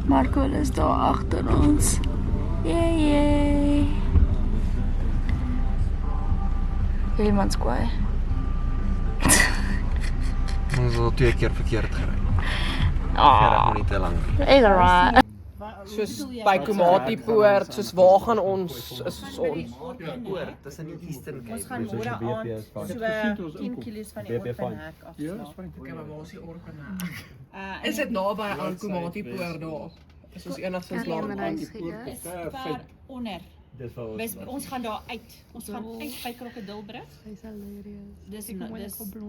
Marco is daar achter ons. Yay. Iemand kwaai. Ons is al 2 keer verkeerd gery. Oh, Nie te lang. is alright. Soos by Komatipoort, soos waar gaan ons is ons Poort, dis in die Eastern Cape. Ons gaan môre aand so 10 kilos van die open hek afslaap. Okay, maar waar is die orpene? Is dit naby aan Komatipoort daar? Is ons enigstens lank aan die poort? Ver onder. Ons gaan daar uit. Ons gaan uit by Krokodilbrug. Dis hilarious. Dis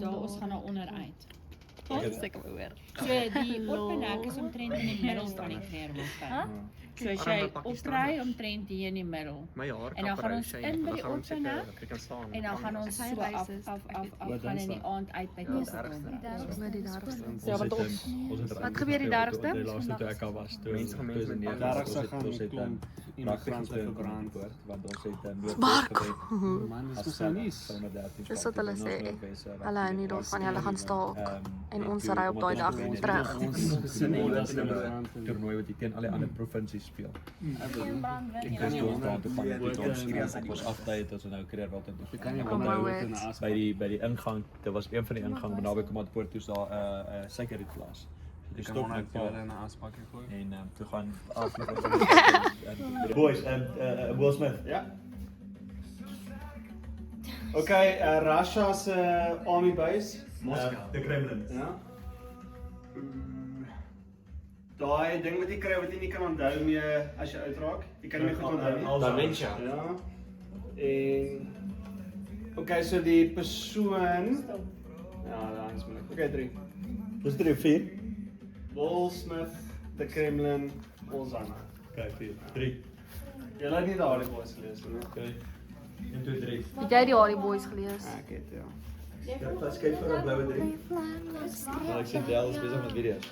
daar ons gaan daar onder uit. Seker hoor. So die open hek is omtrent in die middel van die Geermondstad. So as jy opry omtrent hier in die middel. My haar En dan gaan ons in by die open hek. En dan gaan ons so af gaan in die aand uit by Krokodilbrug. Met die 30ste. Ja, want ons Wat gebeur die 30ste? Die laaste toe ek al was, toe Mense gaan mense neer. ons het immigrante verbrand word. want ons het Marco. Man, dis mos nou nies. Dis wat hulle sê. Hulle hou nie daarvan hulle gaan staak. En ons ry op daai dag terug. toernooi wat teen al die ander provinsies speel. Ek kan nie Ons daar onder te van ons aftyd het ons nou Kreerwald toe. kan nie Kom maar onder weet. in 'n By die ingang, dit was een van die ingang naby Komatipoort toe is daar 'n suikerrietglas. Die Ek kan stop net net in 'n aspakkie gooi. en toe gaan boys Will Smith. Ja. Okay, Russia se army base. The Kremlin. Ja. Daai ding wat jy kry wat jy nie kan onthou mee as jy uitraak. Jy kan nie meer goed onthou nie. Dementia. Ja. En okay, so die persoon ja, dan is moeilik. Okay, 3. Dis 3 of 4. Will Smith, The Kremlin, Ozana. Okay, 4. 3. Jy het nie daardie boys gelees nie. Okay. 1 2 3. Het jy die Harry Boys gelees? Ek het ja. Ja, pas kyk vir 'n bloue 3. Maar ek sien Del is besig met video's.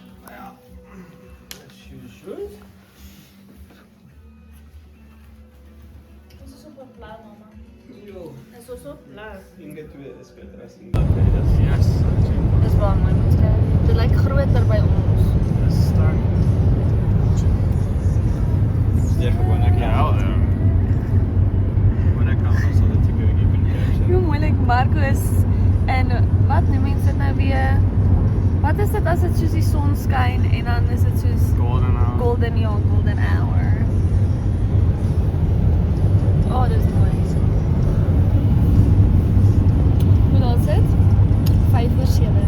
Ons is op 'n blou mamma. Is ons op blou? Inge 2 is beter as Inge. Yes. Dis baie mooi moet jy. Dit lyk groter by ons. Ja, gewoon ek Wanneer kan ons al dit tipe gee kan Hoe moeilik Marco is en wat noem mense dit nou weer? Wat is dit as dit soos die son skyn en dan is dit soos Golden hour. golden hour. Oh, dis nice. Hoe laat is dit? 5:07.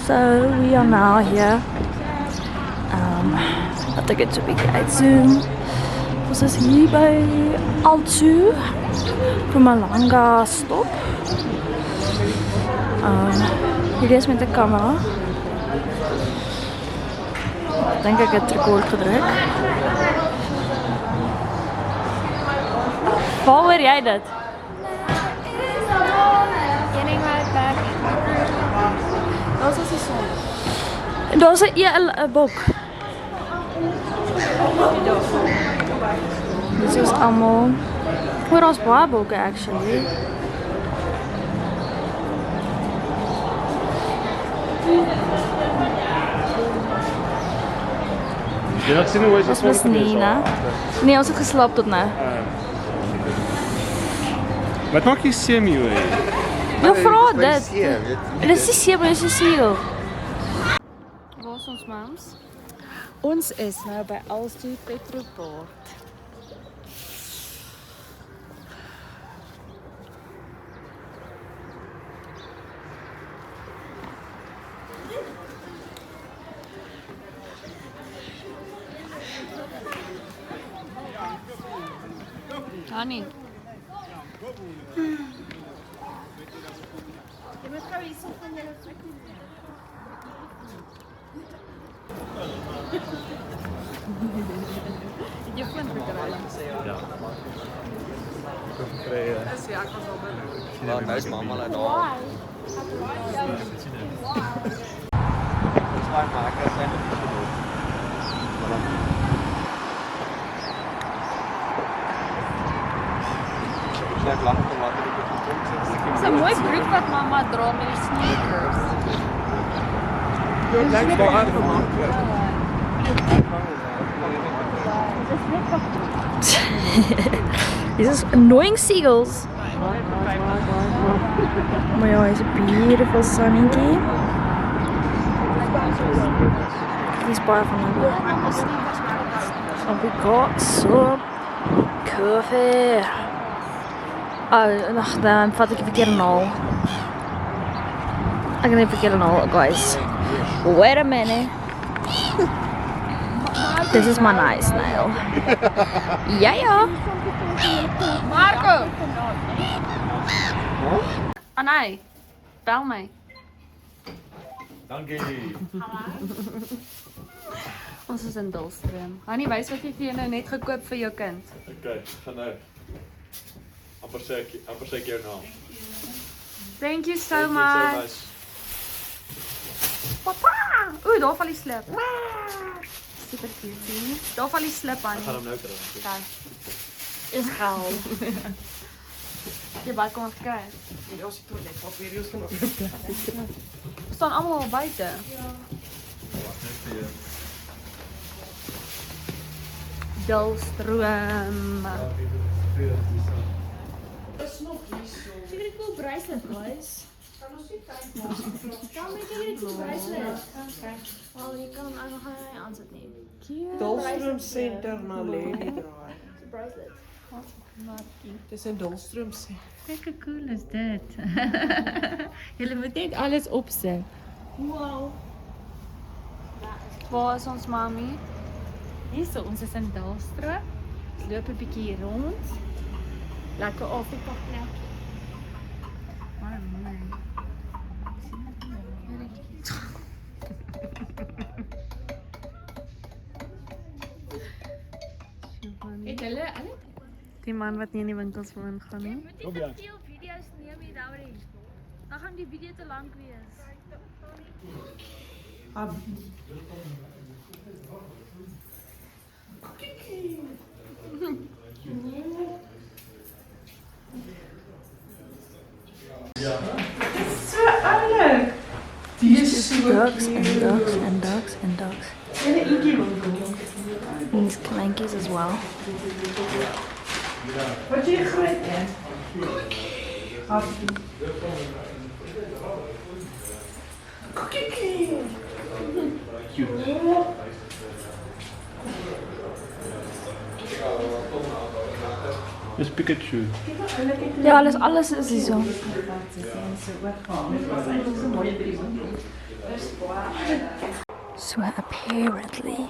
So we are now here. Laat ek het 'n bietjie uitzoom. Ons is hier by Altu Mpumalanga stop. Hier is met 'n kamera. Ek dink ek het rekord gedruk. Waar hoor jy dit? Getting right back. Daar's ons die son. En daar's 'n bok. Dit is almal. Hoor ons baie bokke actually. Jy het sien hoe Ons was nie, né? Nee, ons het geslaap tot nou. Wat maak jy semi hoe? Jy vra dit. En dis die sewe, dis die siel. Waar is ons mams? Ons is nou by Alstu Petropoort. Annie. Jy moet gou hierso van julle foto neem. Jy foon gekry. Ja. Ek kry Ja, nou is mamma laat daar. Dis baie maklik en Ek lank om wat ek Dis 'n mooi broek wat mamma dra met die sneakers. These are annoying seagulls. Maar ja, it's a beautiful sunny day. These bar van them. And we got some coffee. Oh, ach, dan vat ik verkeerde nul. Ik heb verkeerde nul, guys. Wait a minute. This is my nice nail. Ja, ja. Marco! Ah nee, bel mij. Dankie. Ons is in Dullstroom. Hannie, wys wat jy vir jou nou net gekoop vir jou kind. Okay, gaan nou. Amper sê ek jou naam. Thank you so much. Papa! Oeh, daar val die slip. Super cute. Daar val die slip aan. Ek gaan hom nou kry. Kijk. Is gehaal. Jy baie kom gekry. Ja, as die toiletpapier is nog. Staan allemaal al buiten. Dullstroom. Is nog niet zo. Check it cool bracelet, guys. Kan ons niet tijd Come check it cool bracelet. Okay. Wel, je kan hem nog een aanzet nemen. Dullstroom Center na Lady draai. Bracelet. Het is een Dullstroom Center. Kijk hoe cool is dit. Jullie moet net alles opzet. Wow. Waar is ons mami? Hierso, ons is in Dullstroom. Ons loop 'n bietjie rond. Lekker Afrika plek. Maar mooi. Het hulle Die man wat nie in die winkels wil ingaan nie. Kom jy. Veel video's neem hier daarin. Dan gaan die video te lank wees. Die is so Ducks and ducks and ducks and ducks. These kleintjies as well. Wat jy groot is. Dis Pikachu. Ja, alles is hier so. So apparently,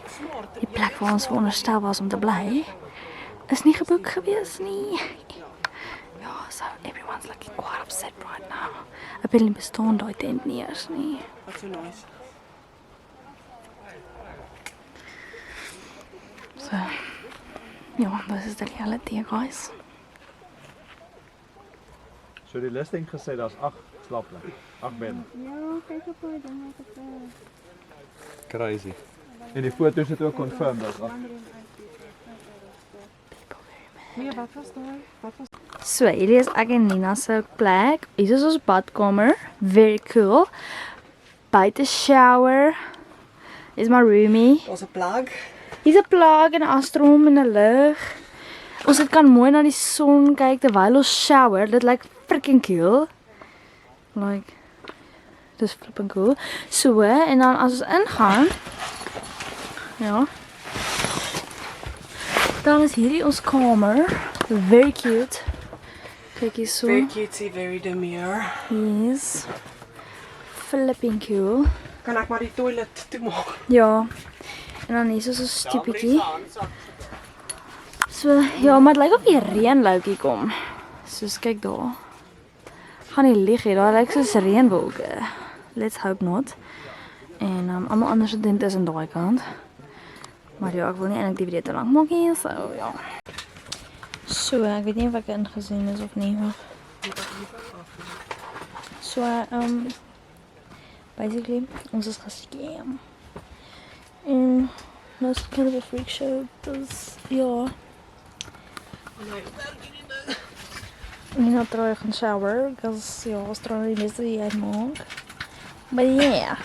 die plek waar ons veronderstel was om te bly, is nie geboek gewees nie. Ja, so everyone's looking quite upset right now. Apparently bestaan daai tent nie eers nie. Wat so nice. So, ja, this is the reality, guys. So die listing gesê daar's 8 slaapplekke. 8 bedde. Ja, kyk op hoe ding wat ek Crazy. En die foto's het ook confirmed daar's 8. Nee, wat was daai? Wat was So, hierdie is ek en Nina se plek. Hier is ons badkamer. Very cool. Buite shower. Is my roomie. Daar's 'n plug. Hier's 'n plug en 'n astrom en 'n lig. Ons het kan mooi na die son kyk terwyl ons shower. Dit lyk freaking cool. Like dis flipping cool. So, en dan as ons ingaan, ja. Dan is hierdie ons kamer. Very cute. Kyk hier so. Very cutesy, very demure. Yes. Flipping cool. Kan ek maar die toilet toemaak? Ja. En dan hier is so 'n stoepie. So, ja, maar dit lyk of die reënlouk hier kom. Soos kyk daar. Gaan nie lieg hier, daar lyk soos reënwolke. Let's hope not. En almal ander studente is aan daai kant. Maar ja, ek wil nie eintlik die video te lank maak nie, so ja. So, ek weet nie of ek ingesien is of nie, maar so, basically, ons is gescam. En dat is kind of a freak show, dus ja. Nina trouw gaan shower, because ja, ons trouw die meeste die uitmaak. But yeah.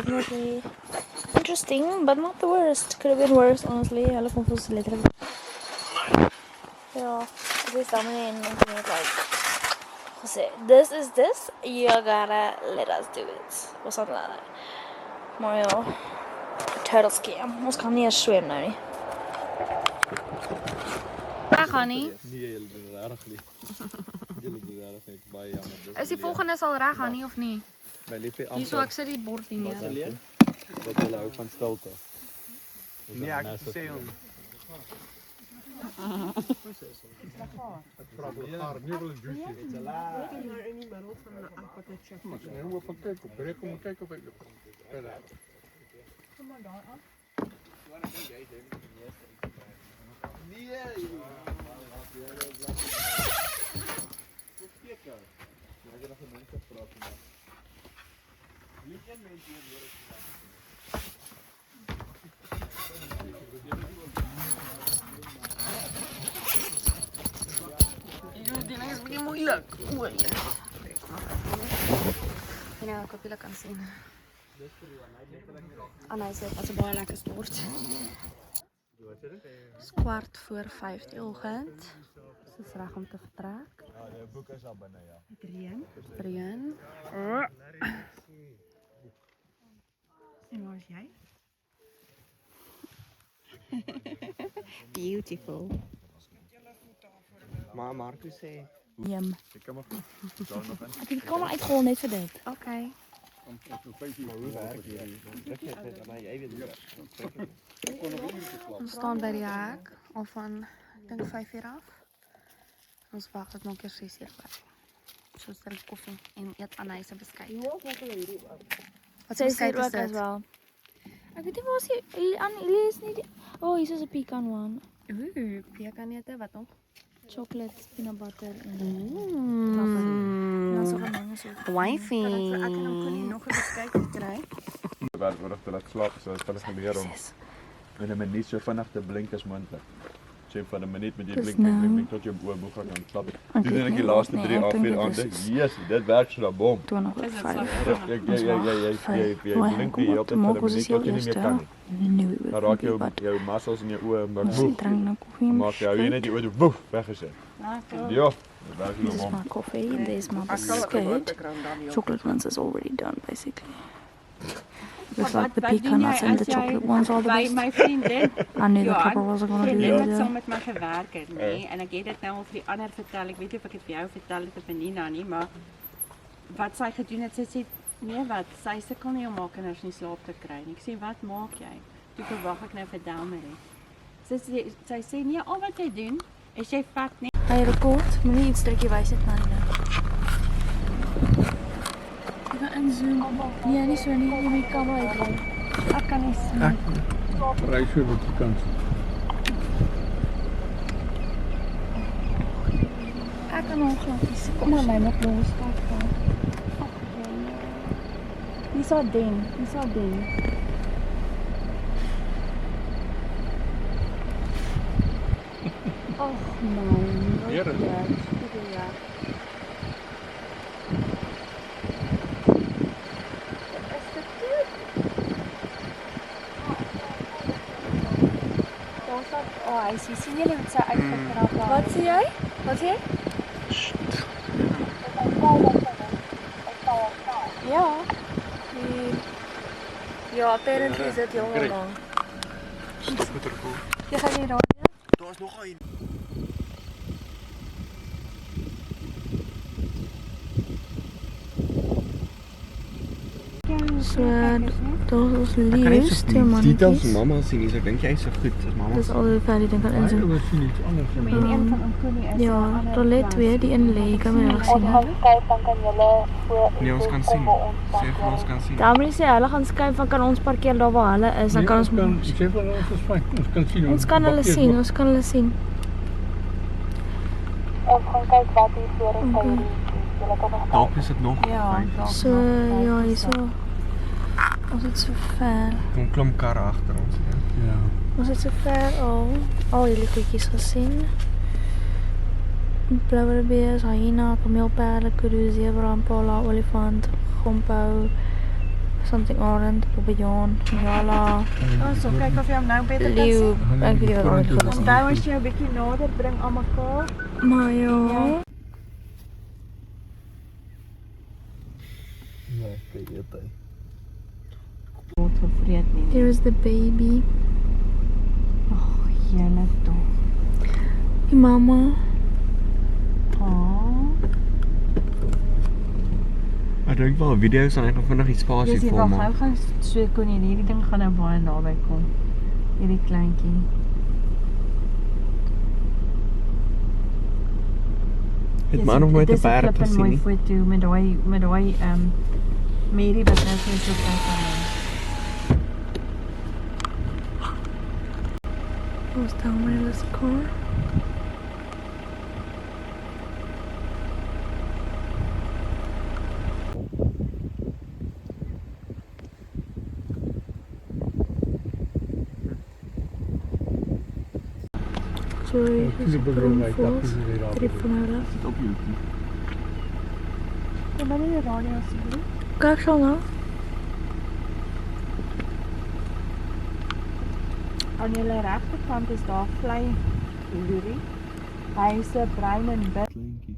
definitely interesting, but not the worst. Could have been worse, honestly. Hulle kom vir ons letterlik. Ja, dit is dan in internet like gesê, this is this, you gotta let us do it. Or something like that. Maar ja, turtle scam. Ons kan nie eens swem nou nie. Daar gaan nie. Nee, julle doen regtig nie. Julle doen regtig net baie jammer. Is die volgende sal reg gaan nie of nie? My liefie Hier so ek sit die bord hier neer. dat hulle hou van stilte. Nee, ek sê hom. Nou, ek hoop julle kan sien. Anna sê dit was 'n baie lekker stort. Dis 4:45 die oggend. Dis is reg om te vertrek. Ja, die boek is al binne, ja. Reën. En waar is jy? Beautiful. Maar Marcus sê Jam. Ek kan maar goed. Daar nog in. Ek het die kamer uitgehol net vir dit. Okay. Ons staan by die hek al van ek dink 5 uur af. Ons wag tot nog eers 6 uur wag. So drink koffie en eet Anna se beskuit. Wat sê jy ook as wel? Ek weet nie waar is die aan is nie. Oh, hier is 'n pecan one. Ooh, pekanete, wat nog? Chocolate, peanut butter en Mm. so gemeng so. Wifey. Ek en hom kon nie nog 'n beskuit kry. Wat word te laat slaap, so het hulle geleer om in 'n minuut so vinnig te blink as moontlik. Sê van 'n minuut met jy Dis blink, nou. blink tot jou oë moeg kan slaap. Ek Doen weet ek die nie, laaste nee, 3 ek af dink 4 dit aande. is- Yes, dit werk so 'n bom. 20:05. Jy blink jy op 'n minuut tot jy nie meer kan nie. Nee, Dan raak jou muscles in jou oë maar Ons woef. drink nou koffie. Maak jy net die oë woef weggesit. Ja, dit werk This so is bom. my coffee, this is my Ek sal 'n biscuit. geboortekraan dan nie. Chocolate ones is already done, basically. Looks like the pecan nuts and the chocolate ones are the By best. my vriendin, I knew the Ja, couple was gonna do vriendin wat that. saam met my gewerk het, nee, en ek het dit nou al vir die ander vertel. Ek weet nie of ek dit vir jou vertel het of vir Nina nie, maar wat sy gedoen het, sy sê nee, wat, sy sukkel nie om haar kinders nie slaap te kry nie. Ek sê wat maak jy? Toe verwag ek nou vir Delmarie. Sy sê nee, al wat jy doen is jy vat net Hy rekord, moenie iets drukkie wys dit na julle. Ek gaan inzoom. Nee, nie so nie, jy moet die kamera uitgaan. Ek kan nie sien. Ry so op die kant. Ek kan hom glad nie sien. Kom maar my nog los, kyk dan. Dis al ding, dis al ding. Ag man, Hier is ja. hy sien julle met sy uitgekrap. Wat sê jy? Wat sê jy? Ja. Ja, apparently is dit heel lang. Jy gaan nie raai nie? daar's nog een. So, daar is ons leaves, twee mannetjies. Mamma sien nie, so ek dink jy is so goed as mamma. Dis al hoe ver die ding kan inzoom. Ons sien iets anders. En een van Okonie is Ja, daar lê twee, die een lê, kan my nog sien. Nee, ons kan sien. Sê vir ons kan sien. Daarmee sê hulle gaan skuif van kan ons parkeer daar waar hulle is, dan kan ons Ek sê vir ons is fyn. Ons kan sien. ons kan hulle sien, ons kan hulle sien. Ons gaan kyk wat hier voor is by hierdie. Julle kan nog Dalk is dit nog fyn. So, ja, hierso. Ons het so ver. Kom klomp karre agter ons. Ja. Ja. Ons het so ver al hierdie goedjies gesien. Blauwbees, hyena, kameelperde, kudu, zebra, impala, olifant, gompou, something orange, papillon, Nyala, So kyk of jy hom nou beter kan leeu. sien. Ek weet nie wat orange is nie. Onthou as jy 'n bietjie nader bring aan mekaar. Maar ja. Nee, kyk eet hy. Word gevreet nie. There is the baby. Jene tog. Die mama. Ek dink wel video's dan ek nog vinnig die spasie Dis vol wel maak. gou gaan so kon jy hierdie ding gaan nou baie naby kom. Hierdie kleintjie. Het maar nog nooit 'n perd Dis 'n gesien mooi nie. foto met daai Mary wat nou so kyk aan hom. Was down my list car. Sorry, is telefoon Sit op YouTube. Ja, maar nie die radio asseblief. Kyk sal nou. Aan julle regterkant is daar vlei loerie. Hy is 'n bruin en wit. Kleintjie.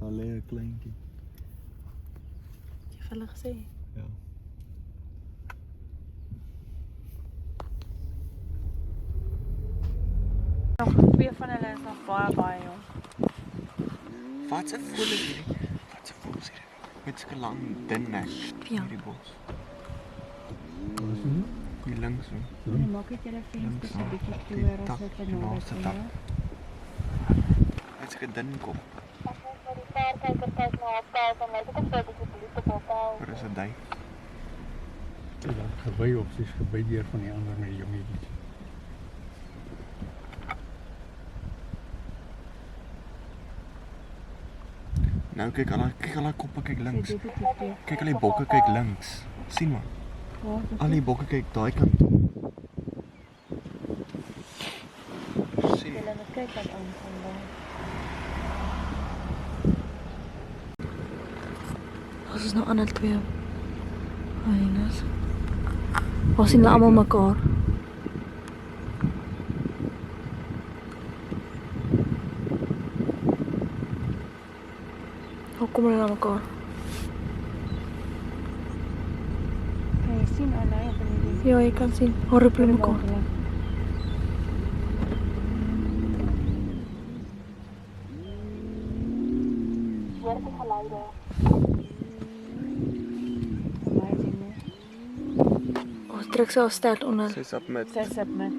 Daar lê 'n kleintjie. Jy het hulle gesê. Ja. Nog twee van hulle is nog baie jong. Wat 'n voël is hierdie? Wat 'n voël is hierdie? Met sulke lang dun nek. Ja. Hierdie bos. Hier links so. Nee, maak net julle vensters 'n bietjie toe as dit die nader naaste is. tak. Met sulke dun kop. As ons met die verkyker kyk na haar taal, dan lyk dit of sy 'n bietjie bloed op haar taal. Daar is 'n duif. Gebei op zich gebei deur van die ander met die jongetjies. Nou kyk al daai koppe kyk links. Dit is dit. Kyk al die bokke kyk links. sien maar. Ja, Al die bokke kyk daai kant toe. Sien. hulle moet kyk wat aangaan daar. Ons is nou ander twee. Hyenas. Ons sien hulle almal mekaar. Hoe kom hulle na mekaar? Kan jy sien aan hy op in die Ja, jy kan sien. Hoe roep hulle mekaar? Hoor die geluide. Amazing, né? Ons druk so start onder. Sy submit. Sy submit.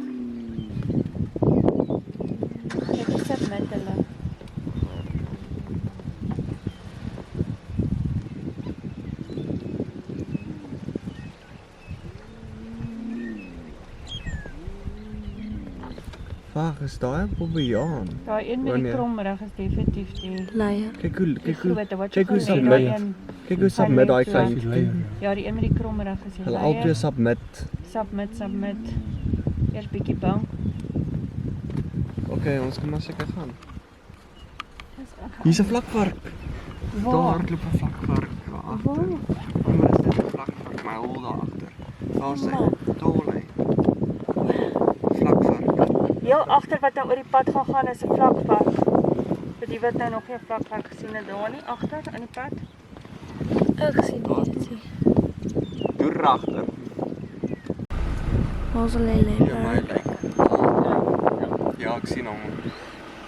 Ek submit hulle. Wag, is daai 'n bobbejaan? Daai een met die Wanneer? kromrug is definitief die Leier. Kyk hoe die grote wat kyk hoe jy submit. daai een. Kyk hoe submit daai Ja. klein. Ja, die een met die kromrug is die Hulle leier. albei submit. Submit. Eers bietjie bang. Okay, ons kan maar seker gaan. Dis ek. Hier's 'n vlakvark. Daar Waar? hardloop 'n vlakvark daar agter. Waar? Maar is dit 'n vlakvark? My hol daar agter. Daar sê, daar lê. Vlakvark. Heel agter wat nou oor die pad gaan is 'n vlakpad. Vir die wat nou nog nie 'n vlakpad gesien het daar nie agter aan die pad. Ek sien dit. Deur agter. Ons lê Ja, my leier. lyk. Ja, ek sien hom.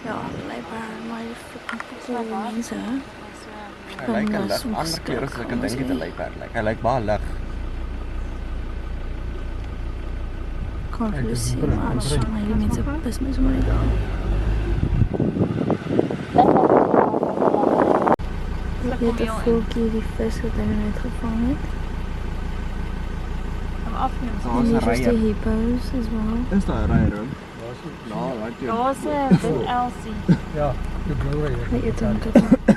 Ja, leier, my fucking mense. Hy lyk 'n Kan lig. soms Ander kleure as ek kan dink dit sê. 'n luiperd lyk. Hy lyk baie lig. Kan vir sien, maar ons sien my mense dis my sommer daar. Dit het 'n voeltjie die vis wat hulle net gevang het. Daar's En 'n hier is die ryer. hippos as well. Is daar 'n ryer? Nou, laat jy. Daar's 'n wit Elsie. Ja, de blauwe hier. Hy eet hom tot.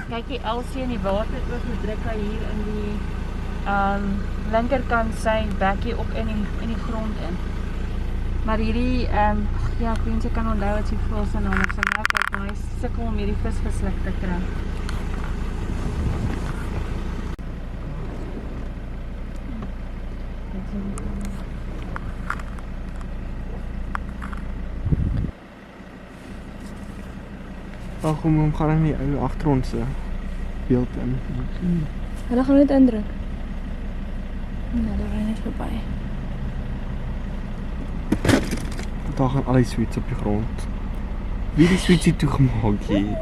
Kyk die Elsie in die water het ook gedruk hy hier in die linkerkant sy bekkie op in die grond in. Maar hierdie ja, ek wens ek kan onthou wat sy voel se naam is. Nou kyk maar hy sukkel om hierdie vis gesluk te kry. Ag, hom gaan in die ou agtergrond se beeld in. Hulle gaan net indruk. Nou, daar ry net verby. Daar gaan al die sweets op die grond. Wie die sweets hier toegemaak hier?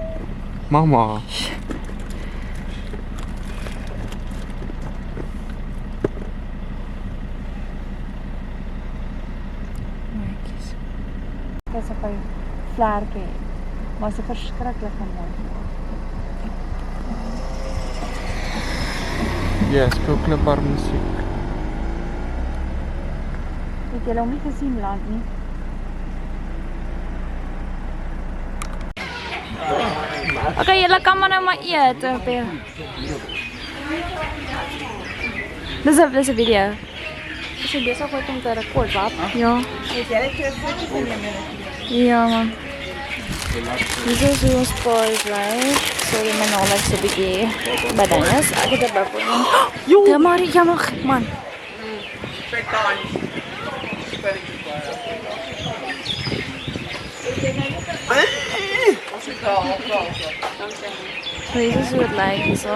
Mama. Dit is 'n vlerkie. Maar se verskriklik mooi. Ja, speel knipbaar musiek. Het julle hom nie gesien land nie? Okay, julle kan maar nou maar eet. Dis 'n video. Is jy besig om te rekord, wat? Ja. Het jy net 'n foto van jou? Ja, man. Dis is hoe ons paas bly. Sorry, my naam is 'n bietjie badanus. Ek het 'n babbel. Jo, ja, maar jammer, man. So, dit is hoe het lyk so.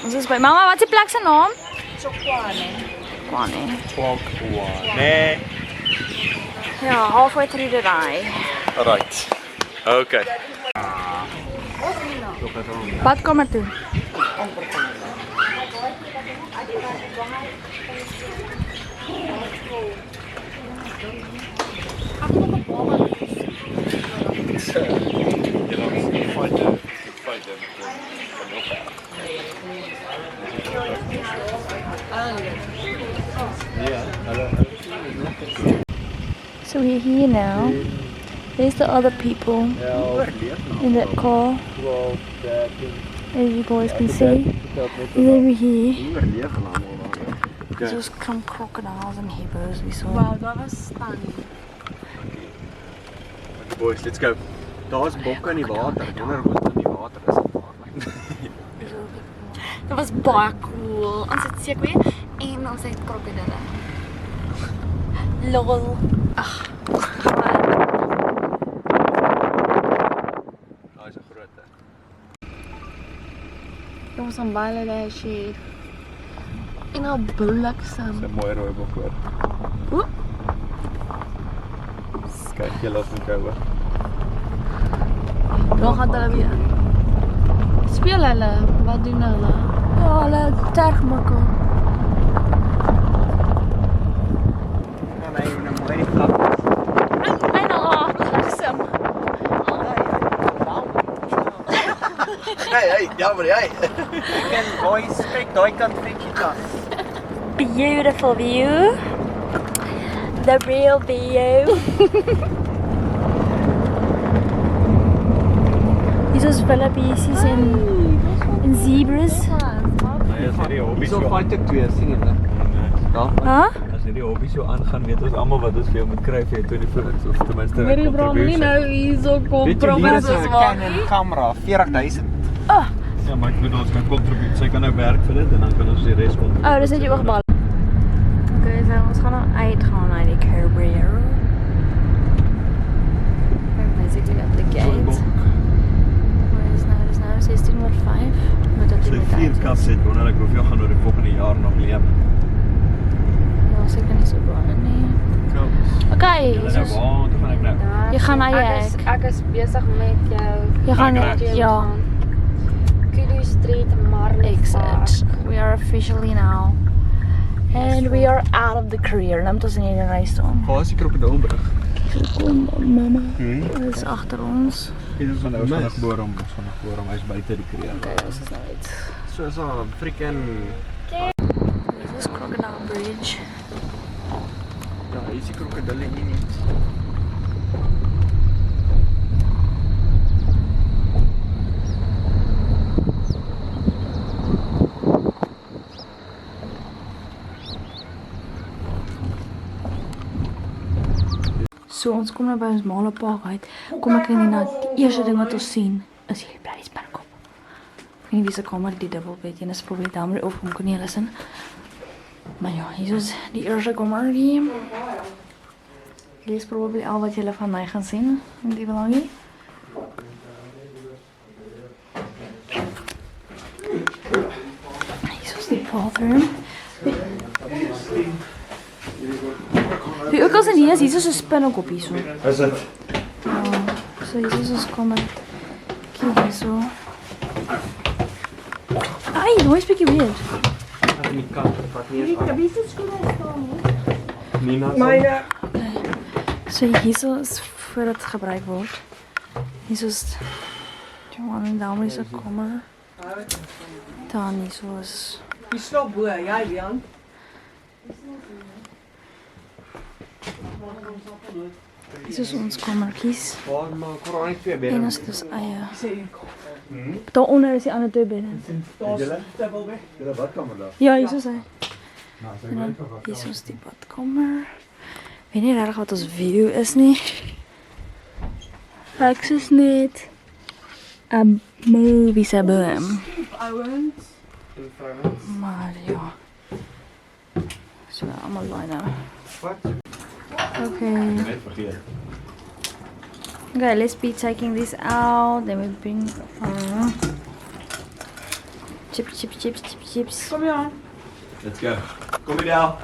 Ons is by mama, wat is die plek se naam? Kwane. Nee. Ja, halfway through the ride. Right. Okay. Badkamer toe. So we're here now. There's the other people in that car. As you guys can see. And over here. There's just some crocodiles and hippos we saw. Wow, dat was stunning. Boys, let's go. Daar's bokke in die water. Ek wonder of dit in die water is. Dit was baie cool. Ons het seker weer en ons het krokodille. Lol. Ag. Daai is 'n groot. Ons aan Bangladesh hier. En nou bliksem. 'n mooi rooi bok hoor. Oep. Kyk, jy laat my gou. Waar gaan hulle weer? Speel hulle? Wat doen hulle? Ja, hulle terg mekaar. Nee, nou mooi die klap. En nou, bliksem. Hey, jammer jy. Ek boys, kyk daai kant van die klas. Beautiful view. The real view. Hier is wildebeestjes en zebras. Dis al fight ek 2 sien jy. Ja. Huh? As jy die hobby so aangaan, weet ons almal wat ons vir jou moet kry vir jou 24 of ten minste 'n Hierdie bram nie nou hier so kom probeer soos wat. Canon kamera 40,000. Ja, maar ek bedoel ons kan contribute. Sy kan nou werk vir dit en dan kan ons die res contribute. Oh, dis net jou oogbal. Okay, so ons gaan nou uitgaan uit die Carrier. We're basically at the gate. Wat is nou 16:05. Moet dit Sy 4 kaps het, wonder ek hoeveel gaan oor die volgende jaar nog leef. Ja, seker nie so baie nie. Okay, Nou, waar toe gaan ek nou? jy gaan na jy. Ek is besig met jou. Jy gaan Ek ja. Kudu Street Exit. We are officially now. And we are out of the Carrier. Nou moet ons in die reis staan. Waar is die krokodilbrug? Kom, mama. Dit is agter ons. Ons gaan nou boor hom, hy's buite die kreer. Okay, ons is nou uit. Soos 'n freaking Dit is Crocodile Bridge. ja, hier is die krokodille hier nie. So ons kom nou by ons Male Park uit. Kom ek in die eerste ding wat ons sien is hierdie bloody spinnekop. Ek weet nie wie se kamer die dubbelbed en is probeer daarmee of kom nie hulle sin. Maar ja, hier is die eerste kamer hier. Hier is probably al wat julle van my gaan sien in die belangie. Hier is die bathroom. Die ook al sien hier is so 'n spinnekop hier so. Is dit? Ja, so hier is ons kamer. Kyk hier so. Ai, nou is bietjie weird. Aan die kant wat nie eens aan. Wie se skoene staan nie? Nina se. Myne. So hier so is voordat het gebruik word. Hier is Johan en Damelie se kamer. Dan hier so is Jy slaap bo, jy Lian. hier is ons kamertjies. Waar maar Koran net 2 bedde. En as dit is eie. Sê jy kom. Daaronder is die ander twee bedde. Daar's dubbel weg. Julle badkamer daar. Ja, hier is hy. Nou, En dan hier is die badkamer. Weet nie regtig wat ons view is nie. Ek is net 'n movie se boom. Ouens. En vrouens. Maar ja. So allemaal line. Wat? Okay. Net vergeet. Okay, let's be taking this out. Then we bring chips. Kom aan. Let's go. Kom hier nou.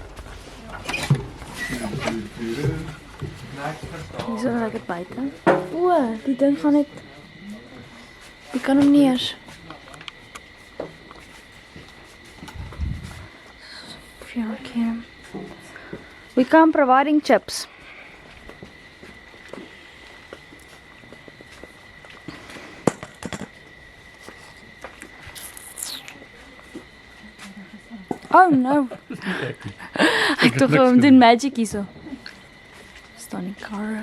Hier so lekker buite. O, die ding gaan net. Die kan hom nie eens. Okay. We come providing chips. Oh no. Ek dink hom doen magic hierso. Staan die kar.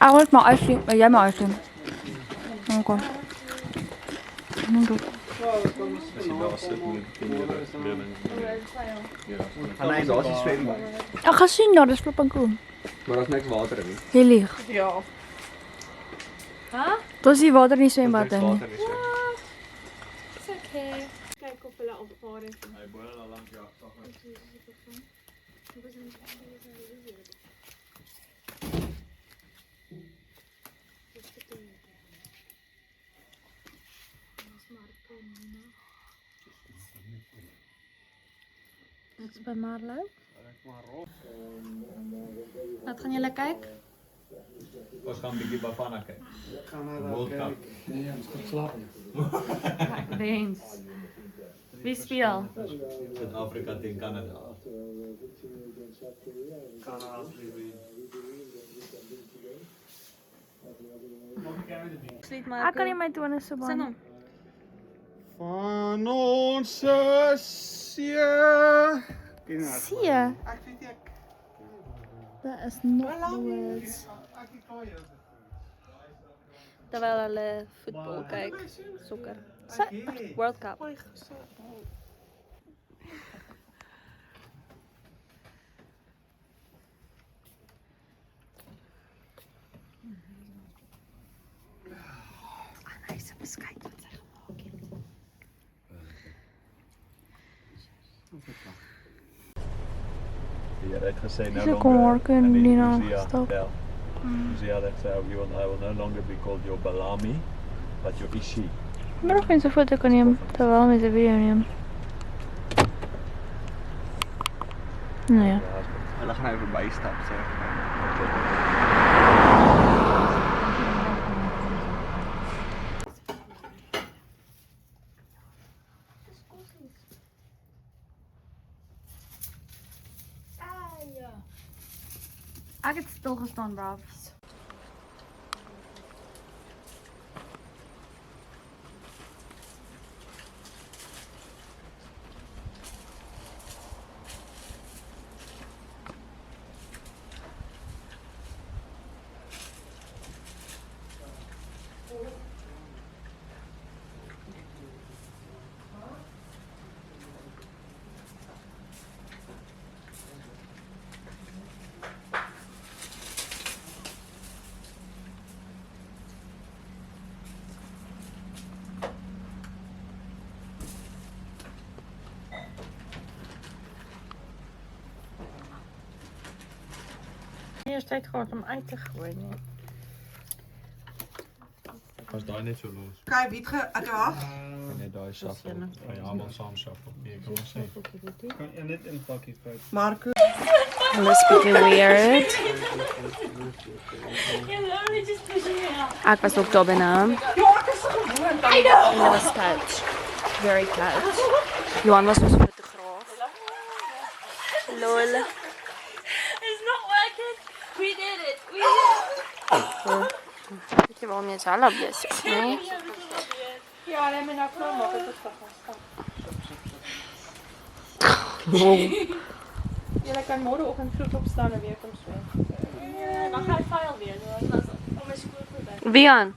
Ek wil maar uitsien, maar jy maar uitsien. Okay. As jy daar sit met kinders, leerlinge. Ah nee, daar's die swembad. Ek gaan sien daar, dis flipping cool. Maar daar's niks water in nie. Jy lieg. Ja. Daar's nie water in die swembad Niks nie. water in die swembad. It's okay. Kyk of hulle opvaar is. Hy boer al lank ja, sag maar. Dit is by Marlo. Wat gaan julle kyk? Ons gaan 'n bietjie Bafana kyk. Gaan maar World daar Cup. kyk. Nee, ons gaan slaap. Wens. Wie speel? Suid-Afrika teen Kanada. Kanada se wie. Ek kan nie my tone so baie. Sin hom. Van ons see. See. Ek weet ek. That is not the words. Terwyl hulle voetbal kyk, sokker. World Cup. Hy se beskryf wat sy gemaak het. Die Here het gesê nou So kom Marco en Nina stop. Hosea that I will no longer be called your Balami, but your Ishi. Maar nog eens 'n foto kan neem terwyl mens 'n video neem. Nou ja. Hulle gaan nou verbystap so. Ek het stil gestaan, braaf. Eers tyd gehad om uit te gooi nie. Was daai net so los. Kyk, wie het wag? Net daai shuffle. Gaan jy almal saam shuffle. Nee, kom ons sê. Kan jy net in pakkie kyk? Marco. Alles bietjie weird. Ek was ook daar binne. En dit was koud. Very koud. Johan was ons fotograaf. Lol. It's not working. We did it. We did it. Weet jy waarom jy het al besig, nee? Ja, nee, maar nou klaar maak ek dit vir Julle kan môreoggend vroeg opstaan en weer kom swem. Dan gaan hy vuil weer. Dan was om my skool verby. Wie aan?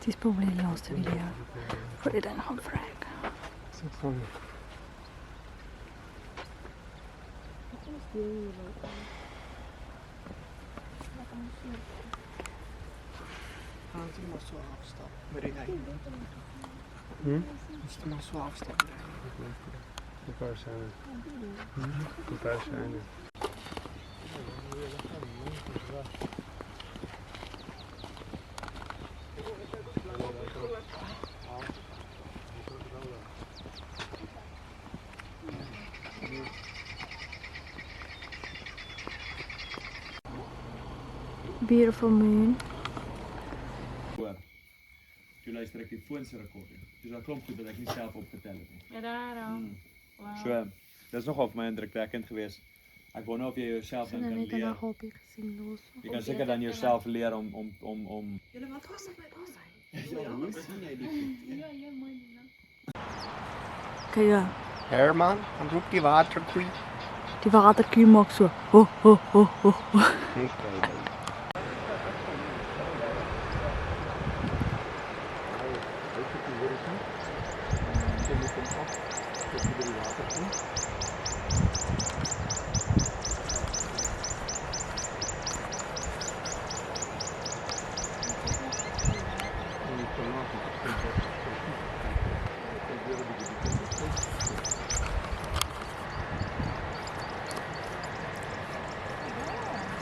Het is probably de laatste video voor dit en gaan vragen. Gaan jy maar so afstap met die ry. Moet jy maar so afstap. Super zijn. Super zijn. Beautiful moon. Toe luister ek die foon se rekording. Dis al klomp goed wat ek nie self opgetel het nie. Ja, daarom. Wow. So, dis nogal vir my indrukwekkend geweest. Ek wonder of jy jouself dan kan leer. Jy kan seker dan jouself leer om Julle wat was dit by ons? Ja, hoe sien jy die goed? Ja, jy mooi nie. Kijk ja, Herman, dan roep die waterkoei. die waterkuur maakt zo. Ho, ho, ho, ho, ho.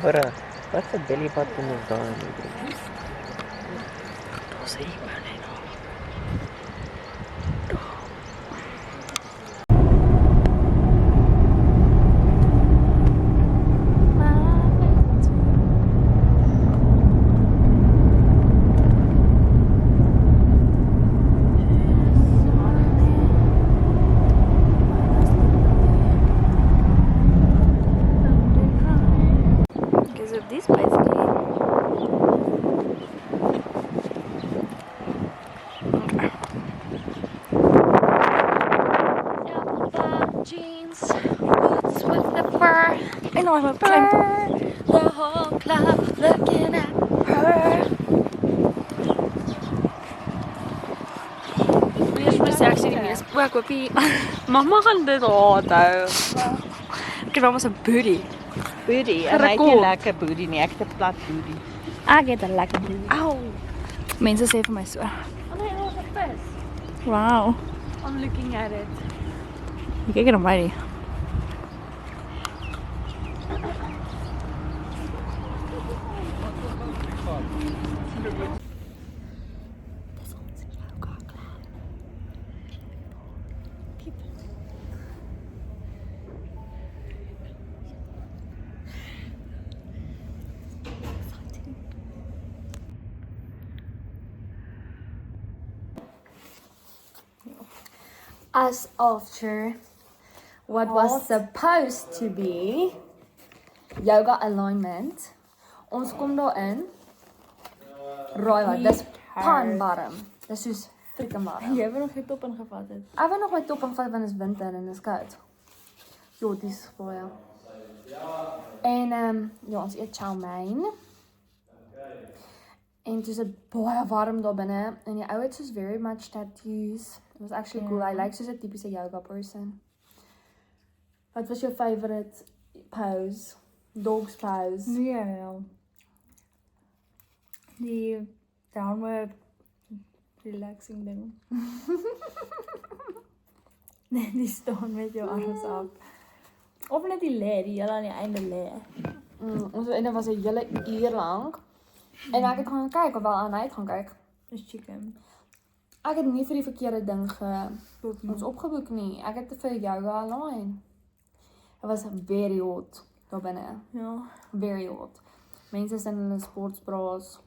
Bruh, wat een bellybutton is daar nu? Because of this basically. Jeans, boots with the fur. I know I'm a climb. The whole club looking at her. Wees my sexy die mees. O, ek hoop die mamma gaan dit haat hou. Ek het mamma se booty. Booty, en hy het nie Rekord. lekker booty nie, ek het 'n plat booty. Ek het 'n lekker booty. Au. Mense sê vir my so. Oh my god, a fish. Wow. I'm looking at it. Jy kyk na my nie. As after what was supposed to be yoga alignment. Ons kom daarin. Raai wat, dis panwarm. Dis soos freaking warm. Jy het nog nie top ingevat het. Ek wil nog my top aanvat want dit is winter en dit is koud. Jo, dis baie. En ja, ons eet chow mein. En toe is dit baie warm daar binne en die ou het soos very much tattoos. It was actually cool. Hy lyk soos 'n tipiese yoga person. Wat was jou favorite pose? Dog's pose? Ja. Die downward relaxing ding. Nee, die staan met jou arms af. Of net die lê, die hele aan die einde lê. Ons einde was 'n hele uur lank. En ek het gaan kyk, of wel aan hy het gaan kyk. Dis chicken. Ek het nie vir die verkeerde ding ons opgeboek nie. Ek het vir yoga alleen. It was very hot daar binne. Ja. Very hot. Mense is in hulle sportsbras.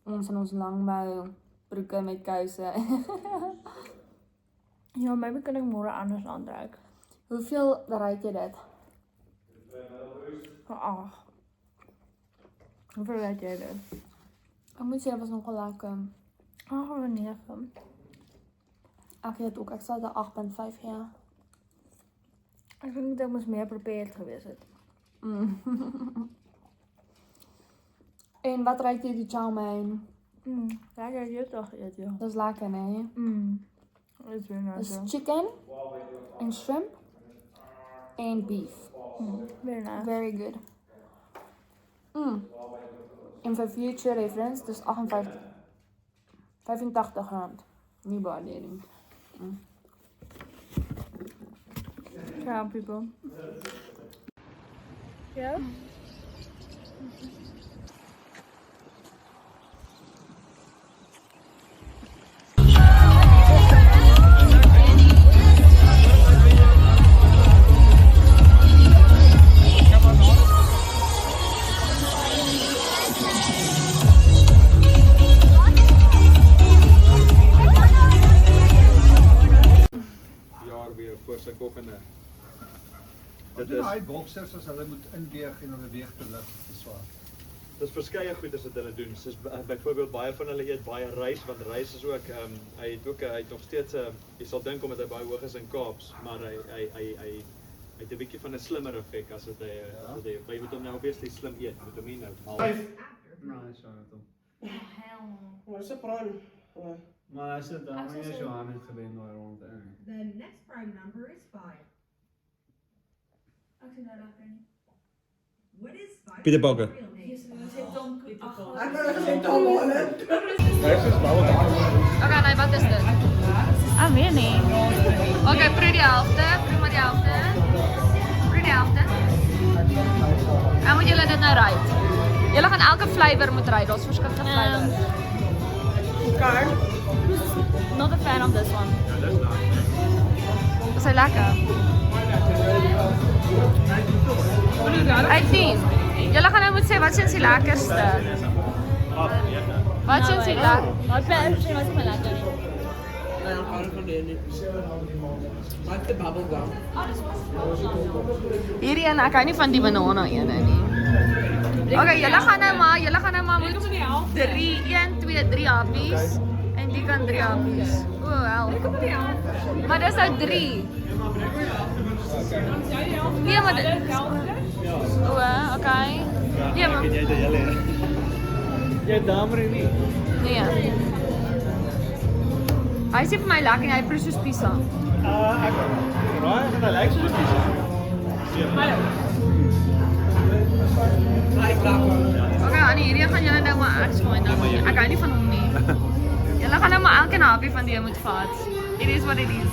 Ons in ons langmou broeke met kouse. Ja, maybe kan ek môre anders aantrek. Hoeveel ry jy dit? 8. Hoeveel ry jy dit? Ek moet sê, dit was nogal lekker. 8,9. Ek het ook, ek sal dit 8.5 ja. Ek dink dit moes meer prepared gewees het. En wat ry jy die chow mein? Lekker, jy toch eet, ja. Dat is lekker, nee? Dat is weer nice. Dus chicken en shrimp en beef. Very nice. Very good. En voor future reference, dus 85 rand. Nie waardering. Ciao, people. Ja? Voor sy volgende. Dit is daai boksers as hulle moet inweeg en hulle weeg te lig te swaar. Dis verskeie goeders wat hulle doen. Soos byvoorbeeld baie van hulle eet baie rys, want rys is ook hy het nog steeds jy sal dink omdat hy baie hoog is in Kaaps, maar hy het 'n bietjie van 'n slimmer effek as wat hy moet hom nou obviously slim eet, moet hom nie nou al. Nee, so net hom. Wat is 'n praat? Maar as dit dan nie so aan het gewen daar rond en. The next prime number is 5. Ek sien nou lekker nie. What is 5? Pieter Bakker. Okay, nee, wat is dit? Weet nie. Okay, proe die helfte, proe maar die helfte. Proe die helfte. En moet julle dit nou ry? Julle gaan elke flavor moet ry, daar's verskillende flavors. Okay. Not a fan of this one. Ja, dis nice. Is hy lekker? Uit 10. Julle gaan nou moet sê, wat is die lekkerste? Wat is die lekkerste? Wat is my lekker? Nee, ik hou van die niet. Maak de bubblegum. Hierdie een, ek hou nie van die banana ene nie. Okay, julle gaan nou maar moet 3, 1, 2, 3 happies. En die kan 3 happies. O, hel. Maar dis nou 3. Nee, maar dit... O, okay. Ja, maar... Jy het die hele... Jy damer nie. Nee. Hy sê vir my lekker en hy proe soos pizza. Ek raai en hy lyk soos pizza. Hallo. Lyk lekker. Okay, Annie, hierdie gaan julle nou maar uitskoon dan. Ek hou nie van hom nie. Julle gaan nou maar elke happie van die moet vat. It is what it is.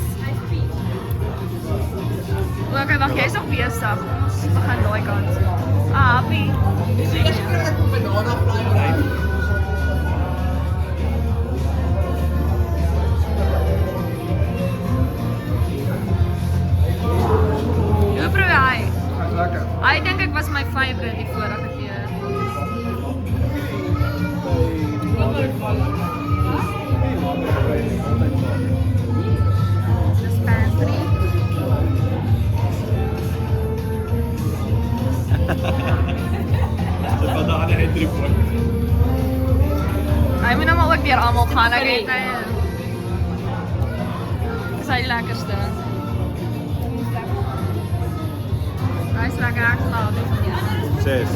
Okay, wag, jy is nog besig. We gaan daai kant. Happy. Dis die eerste keer dat ek banana flavor ry. Hoe proe hy? Dis lekker. Hy dink ek was my favourite die vorige keer. Dis pantry. Dit van daai het 3 point. Hy moet nou maar ook weer almal gaan. Ek het Dis hy die lekkerste. Hy is lekker aangeslagen. 6.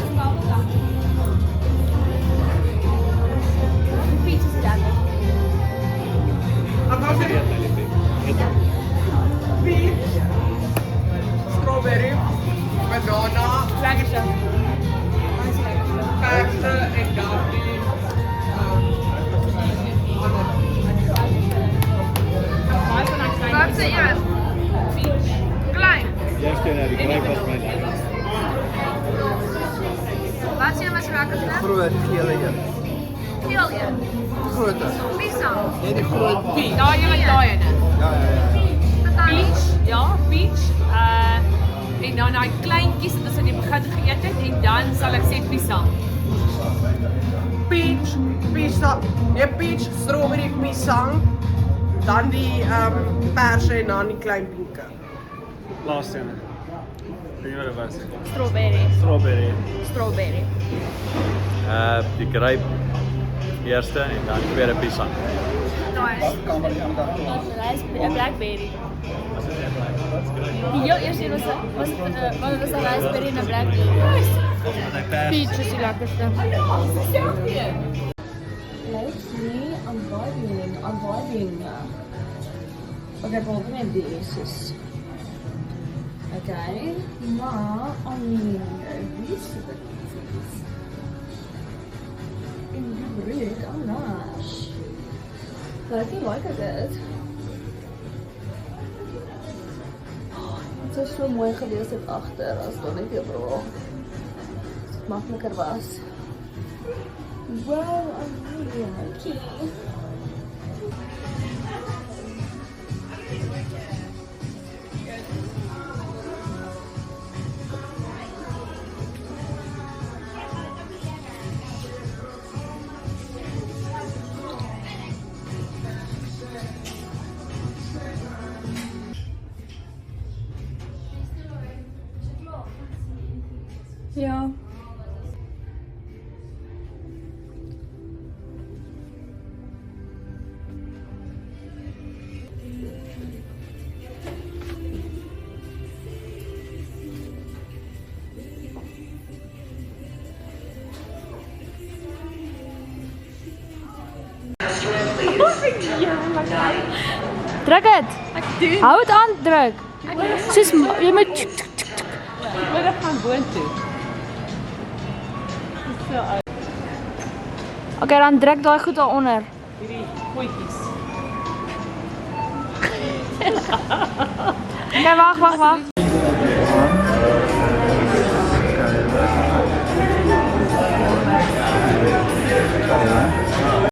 Peach, strawberry, banana, Lekkerste. perse en dan die Wat is een? Klein. Jy steun nou die gryp was my lekker. Wat is een was lekkerste? Groot gele een. Geel een. Groter. Pisang. Nee, die groot peach. Daai een met daai ene. Ja. Peach, ja, peach. En dan daai kleintjies wat ons aan die begin geëet het en dan sal ek sê pisang. peach, peach, strawberry, pisang, dan die perse en dan die klein pinke. Laaste ene. Weet jy wat dit was? Strawberry. Strawberry. Strawberry. Die gryp eerste en dan die tweede pisang. Nice. Blackberry. Die heel eerste was een raspberry en een blackberry. Peach is die lekkerste. Lijkt me I'm vibing. Oké, volgende met deze. Oké, maar wie is het? In die breed, oh nice. Lijkt niet lekker dit. Het is zo mooi geweest het achter als het niet heel bro. Als het makkelijker was. Wow, I'm really lucky. Ja. Druk het. Hou het aan, druk. Soos jy moet Maar dat gaan boontoe. Okay, dan druk daai goed daaronder. Hierdie goedjies. Okay, wag.